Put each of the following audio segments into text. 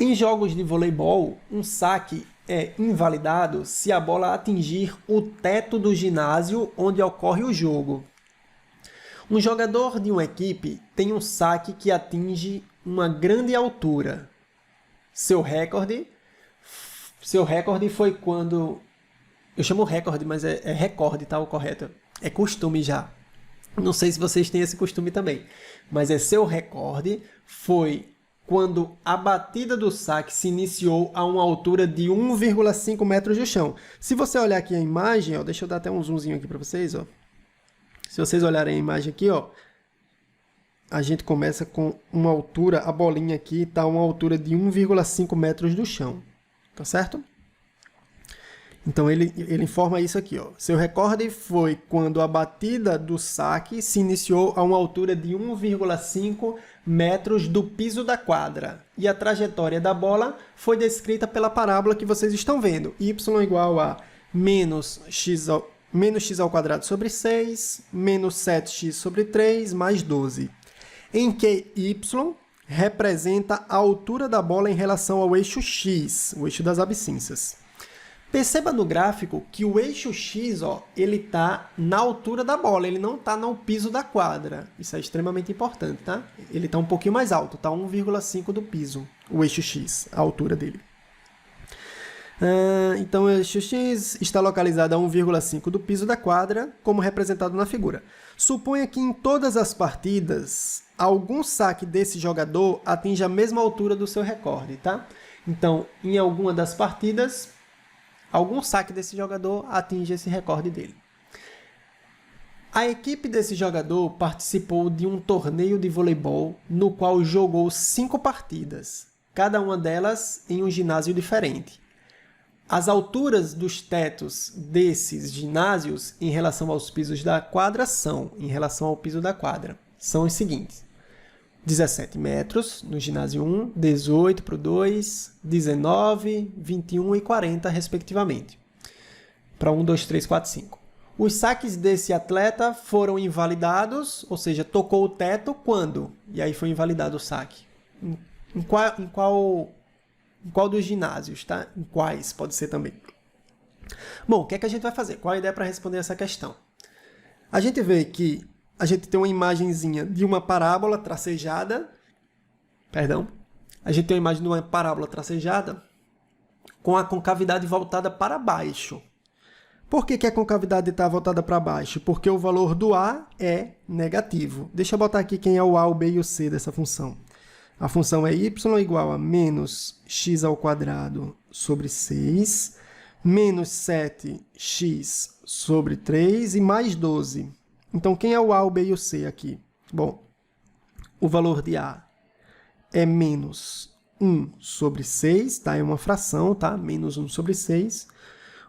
Em jogos de voleibol, um saque é invalidado se a bola atingir o teto do ginásio onde ocorre o jogo. Um jogador de uma equipe tem um saque que atinge uma grande altura. Seu recorde foi quando... Eu chamo recorde, mas é recorde, tá? O correto. É costume já. Não sei se vocês têm esse costume também. Mas seu recorde foi quando a batida do saque se iniciou a uma altura de 1,5 metros do chão. Se você olhar aqui a imagem, ó, deixa eu dar até um zoomzinho aqui para vocês. Ó. Se vocês olharem a imagem aqui, ó, a gente começa com uma altura, a bolinha aqui está a uma altura de 1,5 metros do chão. Tá certo? Então, ele informa isso aqui, ó. Seu recorde foi quando a batida do saque se iniciou a uma altura de 1,5 metros do piso da quadra. E a trajetória da bola foi descrita pela parábola que vocês estão vendo. Y igual a menos x ao quadrado sobre 6, menos 7x sobre 3, mais 12. Em que y representa a altura da bola em relação ao eixo x, o eixo das abscissas. Perceba no gráfico que o eixo X, ó, ele está na altura da bola, ele não está no piso da quadra. Isso é extremamente importante, tá? Ele está um pouquinho mais alto, está 1,5 do piso, o eixo X, a altura dele. Então, o eixo X está localizado a 1,5 do piso da quadra, como representado na figura. Suponha que em todas as partidas, algum saque desse jogador atinge a mesma altura do seu recorde, tá? Então, em alguma das partidas, algum saque desse jogador atinge esse recorde dele. A equipe desse jogador participou de um torneio de voleibol no qual jogou 5 partidas, cada uma delas em um ginásio diferente. As alturas dos tetos desses ginásios em relação aos pisos da quadra são os seguintes. 17 metros no ginásio 1, 18 para o 2, 19, 21 e 40, respectivamente. Para 1, 2, 3, 4, 5. Os saques desse atleta foram invalidados, ou seja, tocou o teto quando? E aí foi invalidado o saque. Em qual dos ginásios, tá? Em quais pode ser também. Bom, o que é que a gente vai fazer? Qual a ideia para responder essa questão? A gente vê que a gente tem uma imagenzinha de uma parábola tracejada. A gente tem uma imagem de uma parábola tracejada com a concavidade voltada para baixo. Por que a concavidade está voltada para baixo? Porque o valor do A é negativo. Deixa eu botar aqui quem é o A, o B e o C dessa função. A função é y igual a menos x ao quadrado sobre 6, menos 7x sobre 3 e mais 12. Então, quem é o A, o B e o C aqui? Bom, o valor de A é menos 1 sobre 6, tá? É uma fração, tá? Menos 1 sobre 6.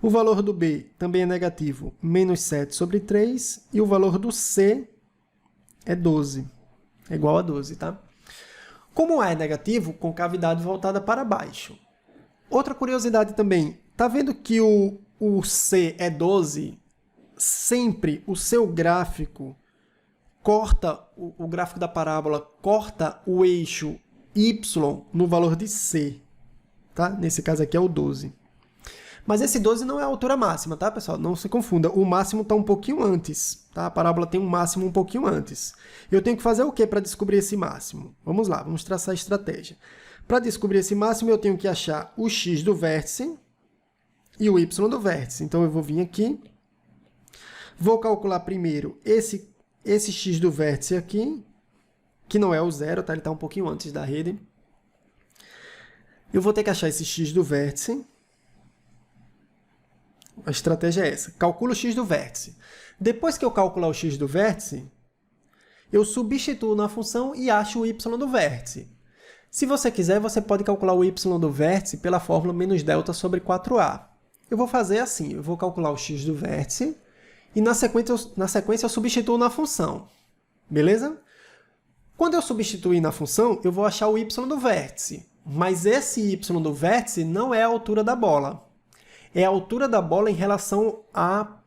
O valor do B também é negativo, menos 7 sobre 3. E o valor do C é 12. É igual a 12, tá? Como A é negativo, concavidade voltada para baixo. Outra curiosidade também, tá vendo que o C é 12? Sempre o seu gráfico corta, o gráfico da parábola corta o eixo y no valor de C, tá? Nesse caso aqui é o 12. Mas esse 12 não é a altura máxima, tá, pessoal? Não se confunda, o máximo está um pouquinho antes, tá? A parábola tem um máximo um pouquinho antes. Eu tenho que fazer o que para descobrir esse máximo? Vamos lá, vamos traçar a estratégia. Para descobrir esse máximo, eu tenho que achar o x do vértice e o y do vértice. Então, eu vou vir aqui. Vou calcular primeiro esse x do vértice aqui, que não é o zero, tá? Ele está um pouquinho antes da rede. Eu vou ter que achar esse x do vértice. A estratégia é essa. Calculo o x do vértice. Depois que eu calcular o x do vértice, eu substituo na função e acho o y do vértice. Se você quiser, você pode calcular o y do vértice pela fórmula menos delta sobre 4a. Eu vou fazer assim. Eu vou calcular o x do vértice. E na sequência eu substituo na função. Beleza? Quando eu substituir na função, eu vou achar o y do vértice. Mas esse y do vértice não é a altura da bola. É a altura da bola em relação à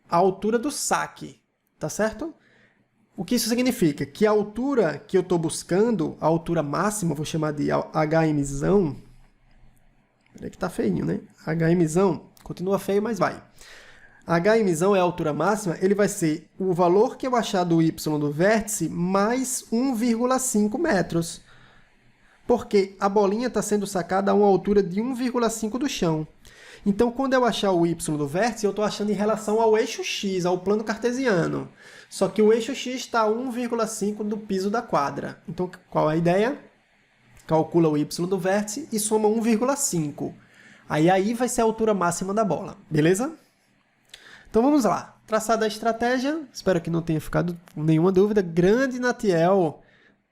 altura do saque. Tá certo? O que isso significa? Que a altura que eu estou buscando, a altura máxima, vou chamar de HMzão, Peraí que tá feinho, né? HMzão continua feio, mas vai. HMzão é a altura máxima, ele vai ser o valor que eu achar do y do vértice mais 1,5 metros. Porque a bolinha está sendo sacada a uma altura de 1,5 do chão. Então, quando eu achar o y do vértice, eu estou achando em relação ao eixo x, ao plano cartesiano. Só que o eixo x está a 1,5 do piso da quadra. Então, qual é a ideia? Calcula o y do vértice e soma 1,5. Aí vai ser a altura máxima da bola, beleza? Então vamos lá. Traçada a estratégia, espero que não tenha ficado com nenhuma dúvida. Grande Natiel.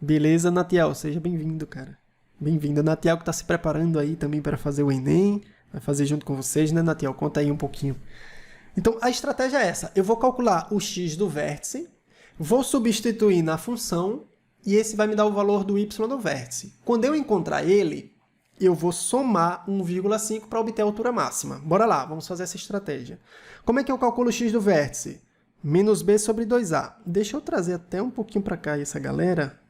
Beleza, Natiel? Seja bem-vindo, cara. Bem-vindo. Natiel que está se preparando aí também para fazer o Enem. Vai fazer junto com vocês, né, Natiel? Conta aí um pouquinho. Então, a estratégia é essa. Eu vou calcular o x do vértice, vou substituir na função, e esse vai me dar o valor do y do vértice. Quando eu encontrar ele, eu vou somar 1,5 para obter a altura máxima. Bora lá, vamos fazer essa estratégia. Como é que eu calculo o x do vértice? Menos b sobre 2a. Deixa eu trazer até um pouquinho para cá essa galera,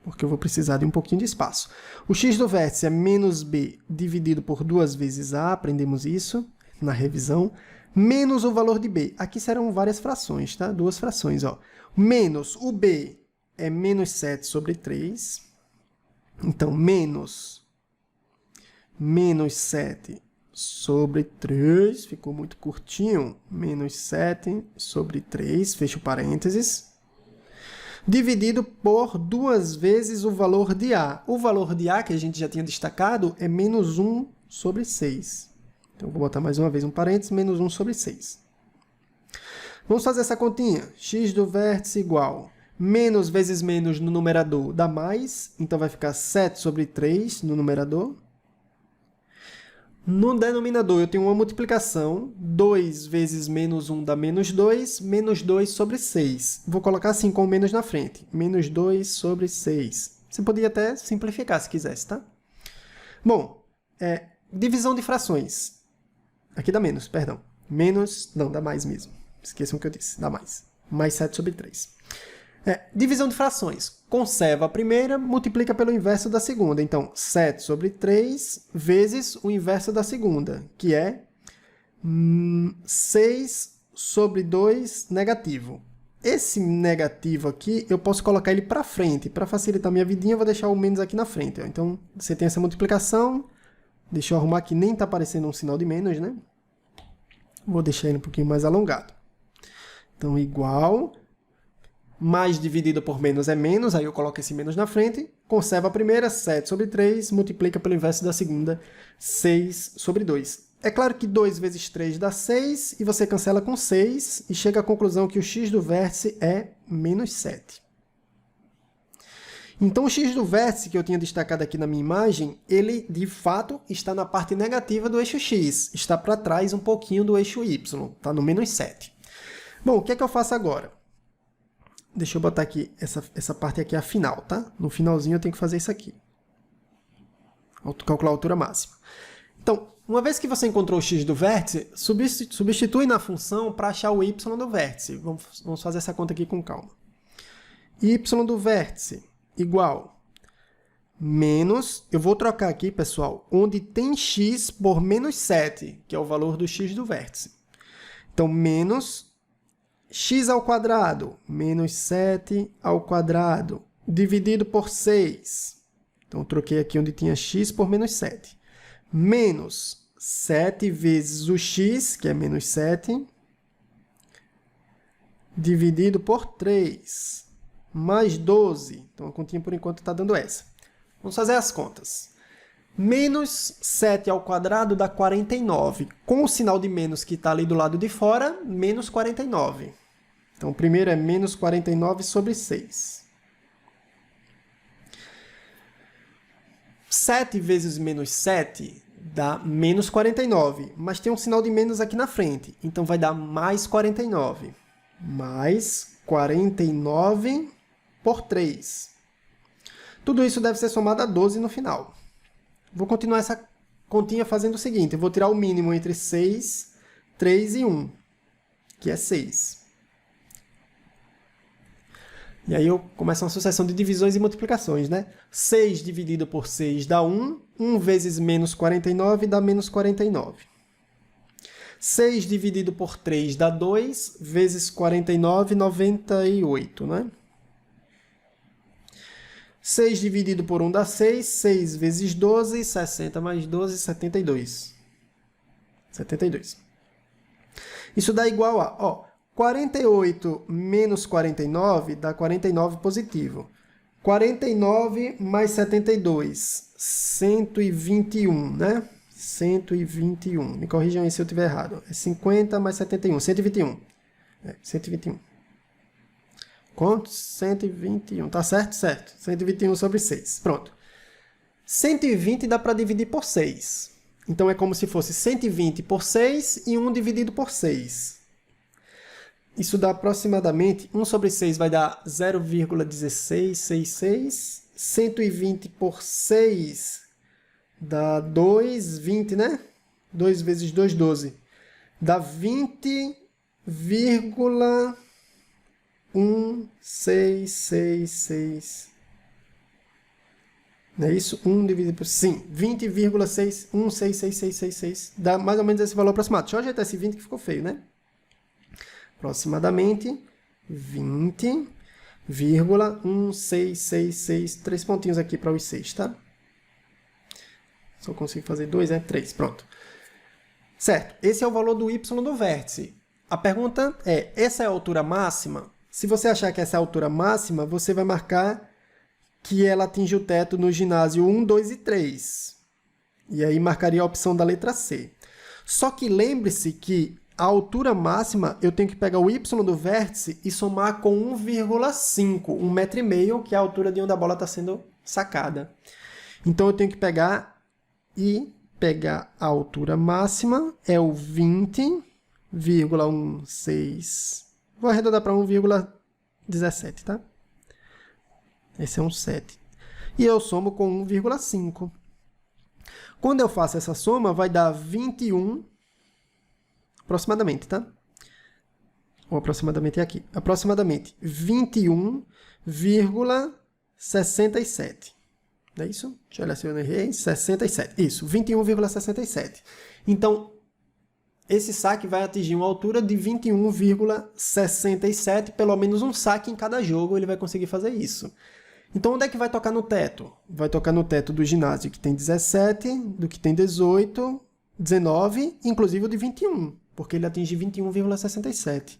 porque eu vou precisar de um pouquinho de espaço. O x do vértice é menos b dividido por 2 vezes a, aprendemos isso na revisão, menos o valor de b. Aqui serão várias frações, tá? Duas frações, ó. Menos o b é menos 7 sobre 3. Então, menos 7 sobre 3, ficou muito curtinho. Menos 7 sobre 3, fecha o parênteses. Dividido por 2 vezes o valor de A. O valor de A, que a gente já tinha destacado, é menos 1 sobre 6. Então, vou botar mais uma vez um parênteses, menos 1 sobre 6. Vamos fazer essa continha. X do vértice igual menos vezes menos no numerador dá mais, então vai ficar 7 sobre 3 no numerador. No denominador eu tenho uma multiplicação, 2 vezes menos 1 dá menos 2 sobre 6. Vou colocar assim com o menos na frente, menos 2 sobre 6. Você poderia até simplificar se quisesse, tá? Bom, divisão de frações. Aqui dá menos, perdão. Menos, não, dá mais mesmo. Esqueçam o que eu disse, dá mais. Mais 7 sobre 3. Divisão de frações. Conserva a primeira, multiplica pelo inverso da segunda. Então, 7 sobre 3 vezes o inverso da segunda, que é 6 sobre 2 negativo. Esse negativo aqui, eu posso colocar ele para frente. Para facilitar minha vidinha, eu vou deixar o menos aqui na frente. Ó. Então, você tem essa multiplicação. Deixa eu arrumar aqui, nem está aparecendo um sinal de menos, né? Vou deixar ele um pouquinho mais alongado. Então, igual... mais dividido por menos é menos, aí eu coloco esse menos na frente, conserva a primeira, 7 sobre 3, multiplica pelo inverso da segunda, 6 sobre 2. É claro que 2 vezes 3 dá 6, e você cancela com 6, e chega à conclusão que o x do vértice é menos 7. Então, o x do vértice que eu tinha destacado aqui na minha imagem, ele, de fato, está na parte negativa do eixo x, está para trás um pouquinho do eixo y, está no menos 7. Bom, o que é que eu faço agora? Deixa eu botar aqui, essa parte aqui é a final, tá? No finalzinho eu tenho que fazer isso aqui. Calcular a altura máxima. Então, uma vez que você encontrou o x do vértice, substitui na função para achar o y do vértice. Vamos fazer essa conta aqui com calma. Y do vértice igual menos, eu vou trocar aqui, pessoal, onde tem x por menos 7, que é o valor do x do vértice. Então, menos x ao quadrado, menos 7 ao quadrado, dividido por 6. Então, eu troquei aqui onde tinha x por menos 7. Menos 7 vezes o x, que é menos 7, dividido por 3, mais 12. Então, a continha, por enquanto, está dando essa. Vamos fazer as contas. Menos 7 ao quadrado dá 49. Com o sinal de menos que está ali do lado de fora, menos 49. Então, o primeiro é menos 49 sobre 6. 7 vezes menos 7 dá menos 49. Mas tem um sinal de menos aqui na frente. Então, vai dar mais 49. Mais 49 por 3. Tudo isso deve ser somado a 12 no final. Vou continuar essa continha fazendo o seguinte. Eu vou tirar o mínimo entre 6, 3 e 1, que é 6. E aí eu começo uma sucessão de divisões e multiplicações, né? 6 dividido por 6 dá 1. 1 vezes menos 49 dá menos 49. 6 dividido por 3 dá 2, vezes 49, 98, né? 6 dividido por 1 dá 6, 6 vezes 12, 60 mais 12, 72. 72. Isso dá igual a, ó, 48 menos 49 dá 49 positivo. 49 mais 72, 121, né? 121. Me corrijam aí se eu estiver errado. É 50 mais 71, 121. 121. Quanto? 121. Tá certo? Certo. 121 sobre 6. Pronto. 120 dá para dividir por 6. Então é como se fosse 120 por 6 e 1 dividido por 6. Isso dá aproximadamente, 1 sobre 6 vai dar 0,1666. 120 por 6 dá 2, 20, né? 2 vezes 2, 12. Dá 20,1666. Não é isso? 1 dividido por... Sim, 20,166666. Dá mais ou menos esse valor aproximado. Deixa eu ajeitar esse 20 que ficou feio, né? Aproximadamente 20,1666. 3 pontinhos aqui para os 6, tá? Só consigo fazer 2, 3. Pronto. Certo. Esse é o valor do y do vértice. A pergunta é, essa é a altura máxima? Se você achar que essa é a altura máxima, você vai marcar que ela atinge o teto no ginásio 1, 2 e 3. E aí marcaria a opção da letra C. Só que lembre-se que a altura máxima, eu tenho que pegar o y do vértice e somar com 1,5, 1,5 m, que é a altura de onde a bola está sendo sacada. Então eu tenho que pegar a altura máxima, é o 20,16. Vou arredondar para 1,17, tá? Esse é um 7. E eu somo com 1,5. Quando eu faço essa soma, vai dar 21, aproximadamente, tá? Ou aproximadamente é aqui. Aproximadamente 21,67. Não é isso? Deixa eu olhar se eu não errei. 67. Isso, 21,67. Então, esse saque vai atingir uma altura de 21,67. Pelo menos um saque em cada jogo ele vai conseguir fazer isso. Então, onde é que vai tocar no teto? Vai tocar no teto do ginásio que tem 17, do que tem 18, 19, inclusive o de 21, porque ele atinge 21,67.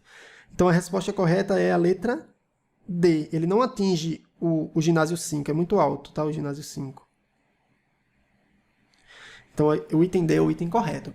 Então, a resposta correta é a letra D. Ele não atinge o ginásio 5, é muito alto, tá? O ginásio 5. Então, o item D é o item correto.